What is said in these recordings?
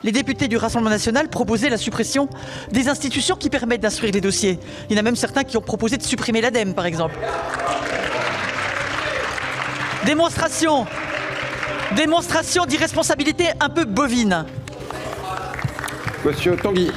les députés du Rassemblement national proposaient la suppression des institutions qui permettent d'instruire les dossiers. Il y en a même certains qui ont proposé de supprimer l'ADEME, par exemple. Démonstration d'irresponsabilité un peu bovine. Monsieur Tanguy.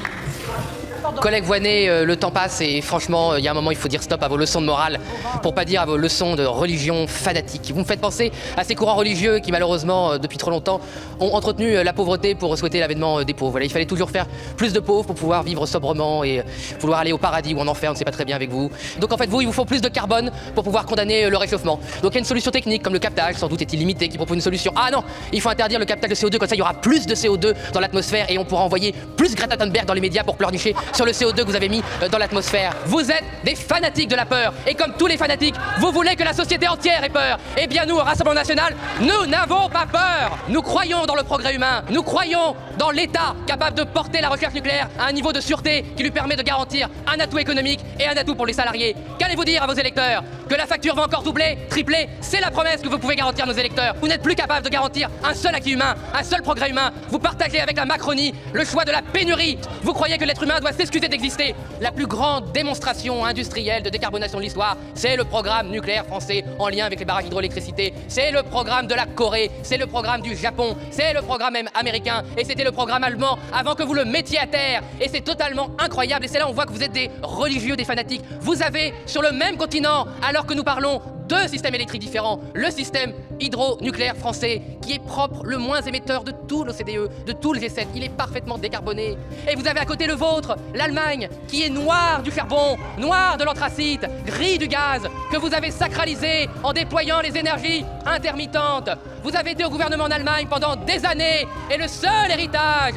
Collègue Voynet, le temps passe et franchement, il y a un moment, il faut dire stop à vos leçons de morale, pour pas dire à vos leçons de religion fanatique. Vous me faites penser à ces courants religieux qui, malheureusement, depuis trop longtemps, ont entretenu la pauvreté pour souhaiter l'avènement des pauvres. Voilà, il fallait toujours faire plus de pauvres pour pouvoir vivre sobrement et vouloir aller au paradis ou en enfer, on ne sait pas très bien avec vous. Donc en fait, il vous faut plus de carbone pour pouvoir condamner le réchauffement. Donc il y a une solution technique comme le captage, sans doute est illimité, qui propose une solution. Ah non, il faut interdire le captage de CO2, comme ça il y aura plus de CO2 dans l'atmosphère et on pourra envoyer plus Greta Thunberg dans les médias pour pleurnicher sur le CO2 que vous avez mis dans l'atmosphère. Vous êtes des fanatiques de la peur. Et comme tous les fanatiques, vous voulez que la société entière ait peur. Eh bien nous, au Rassemblement national, nous n'avons pas peur. Nous croyons dans le progrès humain. Nous croyons dans l'État capable de porter la recherche nucléaire à un niveau de sûreté qui lui permet de garantir un atout économique et un atout pour les salariés. Qu'allez-vous dire à vos électeurs? Que la facture va encore doubler, tripler? C'est la promesse que vous pouvez garantir à nos électeurs. Vous n'êtes plus capable de garantir un seul acquis humain, un seul progrès humain. Vous partagez avec la Macronie le choix de la pénurie. Vous croyez que l'être humain doit s'excuser d'exister. La plus grande démonstration industrielle de décarbonation de l'histoire, c'est le programme nucléaire français en lien avec les barrages d'hydroélectricité. C'est le programme de la Corée, c'est le programme du Japon, c'est le programme même américain et c'était le programme allemand avant que vous le mettiez à terre. Et c'est totalement incroyable et c'est là où on voit que vous êtes des religieux, des fanatiques. Vous avez sur le même continent, alors que nous parlons deux systèmes électriques différents, le système hydronucléaire français qui est propre, le moins émetteur de tout l'OCDE, de tout le G7, il est parfaitement décarboné. Et vous avez à côté le vôtre, l'Allemagne, qui est noire du charbon, noire de l'anthracite, gris du gaz, que vous avez sacralisé en déployant les énergies intermittentes. Vous avez été au gouvernement en Allemagne pendant des années et le seul héritage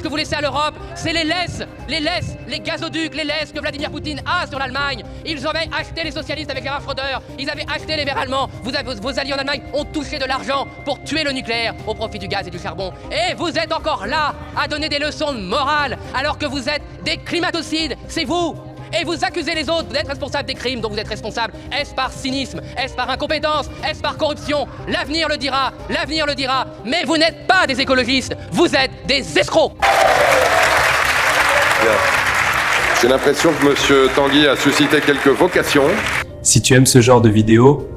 que vous laissez à l'Europe, c'est les gazoducs, les laisses que Vladimir Poutine a sur l'Allemagne. Ils avaient acheté les socialistes avec Gérard Schröder, ils avaient acheté les Verts allemands. Vos alliés en Allemagne ont touché de l'argent pour tuer le nucléaire au profit du gaz et du charbon. Et vous êtes encore là à donner des leçons de morale alors que vous êtes des climatocides, c'est vous. Et vous accusez les autres d'être responsables des crimes dont vous êtes responsables. Est-ce par cynisme? Est-ce par incompétence? Est-ce par corruption? L'avenir le dira, mais vous n'êtes pas des écologistes, vous êtes des escrocs. Bien. J'ai l'impression que Monsieur Tanguy a suscité quelques vocations. Si tu aimes ce genre de vidéo,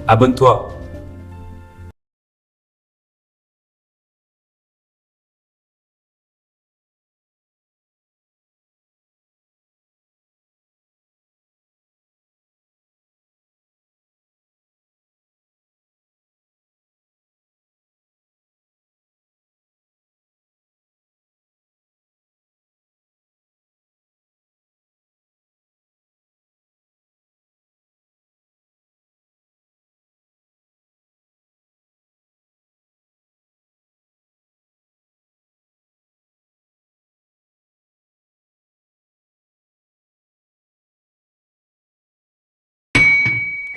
abonne-toi.